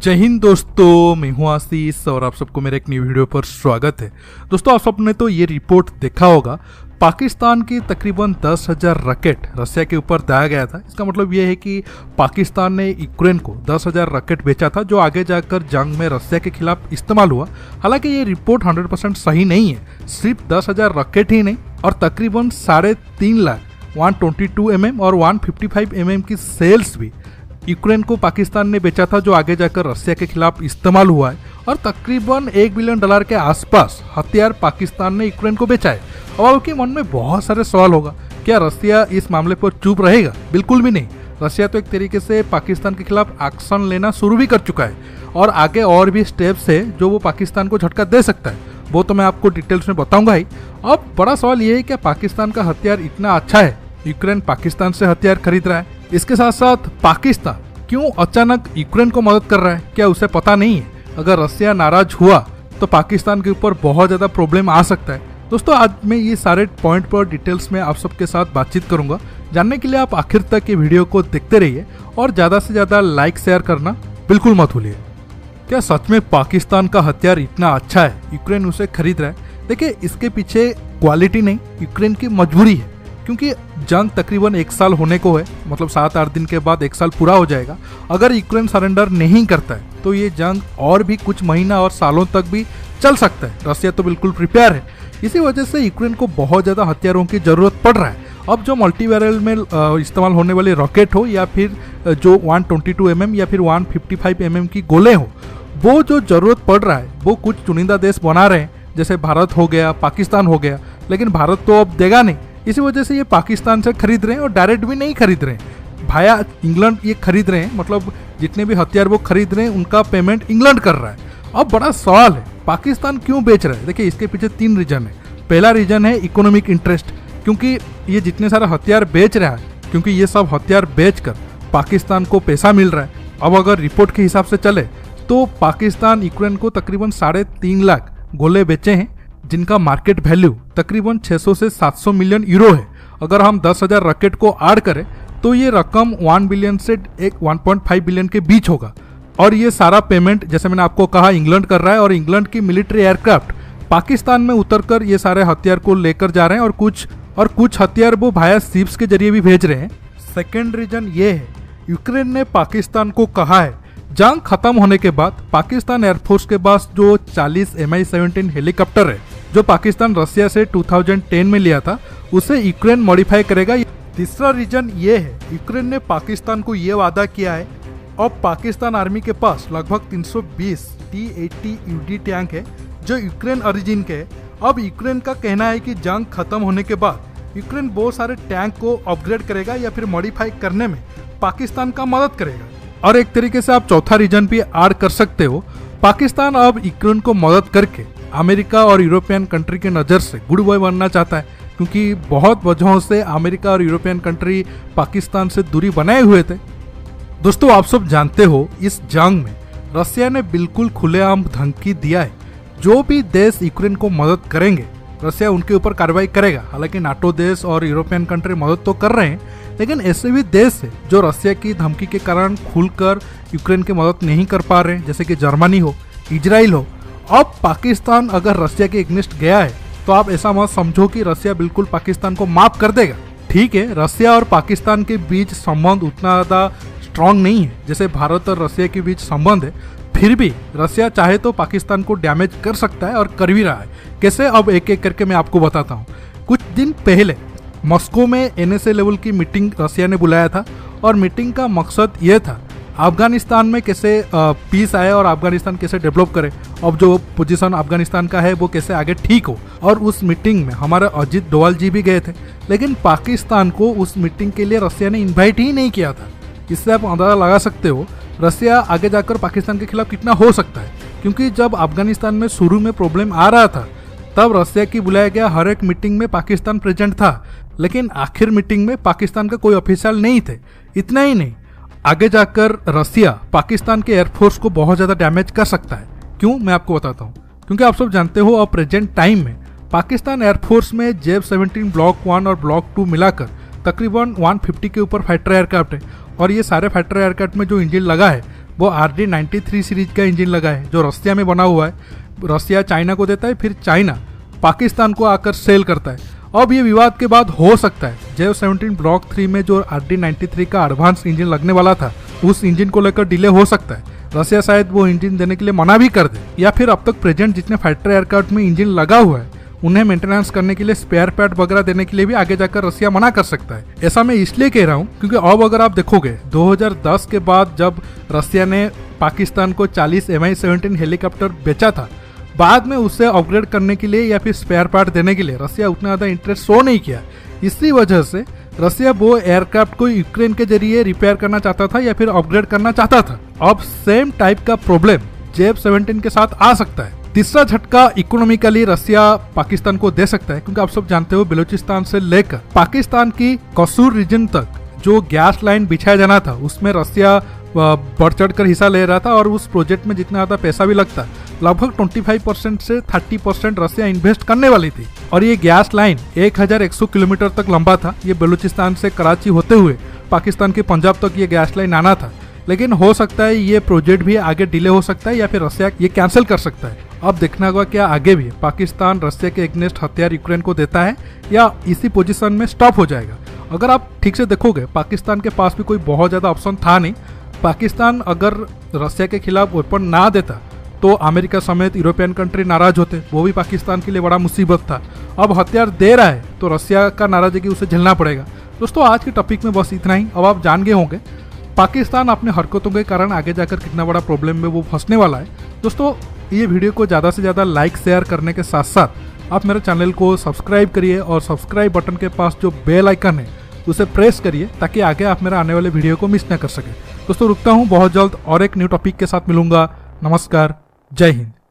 जय हिंद दोस्तों, मैं हूं आशीष और आप सबको मेरे एक न्यू वीडियो पर स्वागत है। दोस्तों, आप सबने तो ये रिपोर्ट देखा होगा, पाकिस्तान की तकरीबन 10,000 रॉकेट रसिया के ऊपर दाया गया था। इसका मतलब ये है कि पाकिस्तान ने यूक्रेन को 10,000 रॉकेट बेचा था, जो आगे जाकर जंग में रसिया के खिलाफ इस्तेमाल हुआ। हालांकि ये रिपोर्ट 100% सही नहीं है। सिर्फ 10,000 रॉकेट ही नहीं और तकरीबन 3.5 लाख 122 mm और 155 mm की सेल्स भी यूक्रेन को पाकिस्तान ने बेचा था, जो आगे जाकर रसिया के खिलाफ इस्तेमाल हुआ है। और तकरीबन $1 बिलियन के आसपास हथियार पाकिस्तान ने यूक्रेन को बेचा है। अब आपके मन में बहुत सारे सवाल होगा, क्या रसिया इस मामले पर चुप रहेगा? बिल्कुल भी नहीं। रसिया तो एक तरीके से पाकिस्तान के खिलाफ एक्शन लेना शुरू भी कर चुका है और आगे और भी स्टेप्स है जो वो पाकिस्तान को झटका दे सकता है। वो तो मैं आपको डिटेल्स में बताऊंगा ही। अब बड़ा सवाल ये है, क्या पाकिस्तान का हथियार इतना अच्छा है? यूक्रेन पाकिस्तान से हथियार खरीद रहा है। इसके साथ साथ पाकिस्तान क्यों अचानक यूक्रेन को मदद कर रहा है? क्या उसे पता नहीं है अगर रसिया नाराज हुआ तो पाकिस्तान के ऊपर बहुत ज्यादा प्रॉब्लम आ सकता है? दोस्तों, आज मैं ये सारे पॉइंट पर डिटेल्स में आप सबके साथ बातचीत करूंगा। जानने के लिए आप आखिर तक ये वीडियो को देखते रहिए और ज्यादा से ज्यादा लाइक शेयर करना बिल्कुल मत भूलिए। क्या सच में पाकिस्तान का हथियार इतना अच्छा है, यूक्रेन उसे खरीद रहा है? देखिए, इसके पीछे क्वालिटी नहीं, यूक्रेन की मजबूरी है। क्योंकि जंग तकरीबन 1 साल होने को है, मतलब 7-8 दिन के बाद 1 साल पूरा हो जाएगा। अगर यूक्रेन सरेंडर नहीं करता है तो ये जंग और भी कुछ महीना और सालों तक भी चल सकता है। रसिया तो बिल्कुल प्रिपेयर है। इसी वजह से यूक्रेन को बहुत ज़्यादा हथियारों की ज़रूरत पड़ रहा है। अब जो मल्टीवैरल में इस्तेमाल होने वाले रॉकेट हो या फिर जो 122 mm या फिर 155 mm की गोले हो, वो जो ज़रूरत पड़ रहा है वो कुछ चुनिंदा देश बना रहे हैं, जैसे भारत हो गया, पाकिस्तान हो गया। लेकिन भारत तो अब देगा नहीं, इसी वजह से ये पाकिस्तान से खरीद रहे हैं और डायरेक्ट भी नहीं खरीद रहे हैं, भाया इंग्लैंड ये खरीद रहे हैं। मतलब जितने भी हथियार वो खरीद रहे हैं उनका पेमेंट इंग्लैंड कर रहा है। अब बड़ा सवाल है, पाकिस्तान क्यों बेच रहा है? देखिए, इसके पीछे 3 रीजन है। पहला रीजन है इकोनॉमिक इंटरेस्ट, क्योंकि ये जितने सारे हथियार बेच रहा है, क्योंकि ये सब हथियार बेचकर पाकिस्तान को पैसा मिल रहा है। अब अगर रिपोर्ट के हिसाब से चले तो पाकिस्तान यूक्रेन को तकरीबन 3.5 लाख गोले बेचे हैं, जिनका मार्केट वैल्यू तकरीबन 600 से 700 मिलियन यूरो है। अगर हम 10,000 रॉकेट को ऐड करें तो ये रकम 1 बिलियन से 1.5 बिलियन के बीच होगा। और ये सारा पेमेंट, जैसे मैंने आपको कहा, इंग्लैंड कर रहा है और इंग्लैंड की मिलिट्री एयरक्राफ्ट पाकिस्तान में उतरकर ये सारे हथियार को लेकर जा रहे हैं और कुछ हथियार वो भाया शिप्स के जरिए भी भेज रहे हैं। सेकेंड रीजन ये है, यूक्रेन ने पाकिस्तान को कहा है जंग खत्म होने के बाद पाकिस्तान एयरफोर्स के पास जो 40 Mi-17 हेलीकॉप्टर है, जो पाकिस्तान रसिया से 2010 में लिया था, उसे यूक्रेन मॉडिफाई करेगा। तीसरा रीजन ये है, यूक्रेन ने पाकिस्तान को ये वादा किया है, अब पाकिस्तान आर्मी के पास लगभग 320 T-80 UD टैंक है जो यूक्रेन ओरिजिन के है। अब यूक्रेन का कहना है कि जंग खत्म होने के बाद यूक्रेन बहुत सारे टैंक को अपग्रेड करेगा या फिर मॉडिफाई करने में पाकिस्तान का मदद करेगा। और एक तरीके से आप चौथा रीजन भी ऐड कर सकते हो, पाकिस्तान अब यूक्रेन को मदद करके अमेरिका और यूरोपियन कंट्री के नज़र से गुड बॉय बनना चाहता है, क्योंकि बहुत वजहों से अमेरिका और यूरोपियन कंट्री पाकिस्तान से दूरी बनाए हुए थे। दोस्तों, आप सब जानते हो, इस जंग में रसिया ने बिल्कुल खुलेआम धमकी दिया है, जो भी देश यूक्रेन को मदद करेंगे रसिया उनके ऊपर कार्रवाई करेगा। हालांकि नाटो देश और यूरोपियन कंट्री मदद तो कर रहे हैं, लेकिन ऐसे भी देश है जो रसिया की धमकी के कारण खुलकर यूक्रेन की मदद नहीं कर पा रहे हैं, जैसे कि जर्मनी हो, इजराइल हो। अब पाकिस्तान अगर रसिया के अगेंस्ट गया है तो आप ऐसा मत समझो कि रसिया बिल्कुल पाकिस्तान को माफ कर देगा। ठीक है, रसिया और पाकिस्तान के बीच संबंध उतना ज़्यादा स्ट्रांग नहीं है जैसे भारत और रसिया के बीच संबंध है, फिर भी रसिया चाहे तो पाकिस्तान को डैमेज कर सकता है और कर भी रहा है। कैसे? अब एक एक करके मैं आपको बताता हूँ। कुछ दिन पहले मॉस्को में NSA लेवल की मीटिंग रसिया ने बुलाया था और मीटिंग का मकसद ये था अफगानिस्तान में कैसे पीस आए और अफगानिस्तान कैसे डेवलप करे, अब जो पोजीशन अफगानिस्तान का है वो कैसे आगे ठीक हो। और उस मीटिंग में हमारे अजीत डोवाल जी भी गए थे, लेकिन पाकिस्तान को उस मीटिंग के लिए रसिया ने इन्वाइट ही नहीं किया था। इससे आप अंदाजा लगा सकते हो रसिया आगे जाकर पाकिस्तान के खिलाफ कितना हो सकता है। क्योंकि जब अफगानिस्तान में शुरू में प्रॉब्लम आ रहा था तब रसिया की बुलाया गया हर एक मीटिंग में पाकिस्तान प्रेजेंट था, लेकिन आखिर मीटिंग में पाकिस्तान का कोई ऑफिशियल नहीं थे। इतना ही नहीं, आगे जाकर रसिया पाकिस्तान के एयरफोर्स को बहुत ज़्यादा डैमेज कर सकता है। क्यों? मैं आपको बताता हूँ। क्योंकि आप सब जानते हो, अब प्रेजेंट टाइम में पाकिस्तान एयरफोर्स में JF-17 ब्लॉक 1 और ब्लॉक 2 मिलाकर तकरीबन 150 के ऊपर फाइटर एयरक्राफ्ट है। और ये सारे फाइटर एयरक्राफ्ट में जो इंजन लगा है वो RD-93 सीरीज का इंजन लगा है जो रसिया में बना हुआ है। रसिया चाइना को देता है, फिर चाइना पाकिस्तान को आकर सेल करता है। अब ये विवाद के बाद हो सकता है JF-17 ब्लॉक 3 में जो RD-93 का एडवांस इंजन लगने वाला था, उस इंजन को लेकर डिले हो सकता है। रसिया शायद वो इंजन देने के लिए मना भी कर दे, या फिर अब तक प्रेजेंट जितने फाइटर एयरक्राफ्ट में इंजन लगा हुआ है उन्हें मेंटेनेंस करने के लिए स्पेयर पार्ट वगैरह देने के लिए भी आगे जाकर रसिया मना कर सकता है। ऐसा मैं इसलिए कह रहा हूँ क्योंकि अब अगर आप देखोगे 2010 के बाद जब रसिया ने पाकिस्तान को 40 Mi-17 हेलीकॉप्टर बेचा था, बाद में उसे अपग्रेड करने के लिए या फिर स्पेयर पार्ट देने के लिए रसिया उतना ज़्यादा इंटरेस्ट शो नहीं किया। इसी वजह से रसिया वो एयरक्राफ्ट को यूक्रेन के जरिए रिपेयर करना चाहता था या फिर अपग्रेड करना चाहता था। अब सेम टाइप का प्रॉब्लम JF-17 के साथ आ सकता है। तीसरा झटका इकोनॉमिकली रसिया पाकिस्तान को दे सकता है, क्योंकि आप सब जानते हो बलूचिस्तान से लेकर पाकिस्तान की कसूर रीजन तक जो गैस लाइन बिछाया जाना था उसमें रसिया बढ़ चढ़ कर हिस्सा ले रहा था, और उस प्रोजेक्ट में जितना ज़्यादा पैसा भी लगता लगभग 25% से 30% रसिया इन्वेस्ट करने वाली थी। और ये गैस लाइन 1100 किलोमीटर तक लंबा था। ये बलूचिस्तान से कराची होते हुए पाकिस्तान के पंजाब तक ये गैस लाइन आना था, लेकिन हो सकता है ये प्रोजेक्ट भी आगे डिले हो सकता है या फिर रसिया ये कैंसिल कर सकता है। अब देखना होगा क्या आगे भी पाकिस्तान रसिया के एग्नेस्ट हथियार यूक्रेन को देता है या इसी पोजीशन में स्टॉप हो जाएगा। अगर आप ठीक से देखोगे पाकिस्तान के पास भी कोई बहुत ज़्यादा ऑप्शन था नहीं। पाकिस्तान अगर रसिया के खिलाफ वेपन ना देता तो अमेरिका समेत यूरोपियन कंट्री नाराज होते, वो भी पाकिस्तान के लिए बड़ा मुसीबत था। अब हथियार दे रहा है तो रसिया का नाराजगी उसे झेलना पड़ेगा। दोस्तों आज के टॉपिक में बस इतना ही। अब आप जान गए होंगे पाकिस्तान अपने हरकतों के कारण आगे जाकर कितना बड़ा प्रॉब्लम में वो फंसने वाला है। दोस्तों ये वीडियो को ज़्यादा से ज़्यादा लाइक शेयर करने के साथ साथ आप मेरे चैनल को सब्सक्राइब करिए, और सब्सक्राइब बटन के पास जो बेल आइकन है उसे प्रेस करिए ताकि आगे आप मेरे आने वाले वीडियो को मिस न कर सके। दोस्तों रुकता हूँ, बहुत जल्द और एक न्यू टॉपिक के साथ मिलूंगा। नमस्कार, जय हिंद।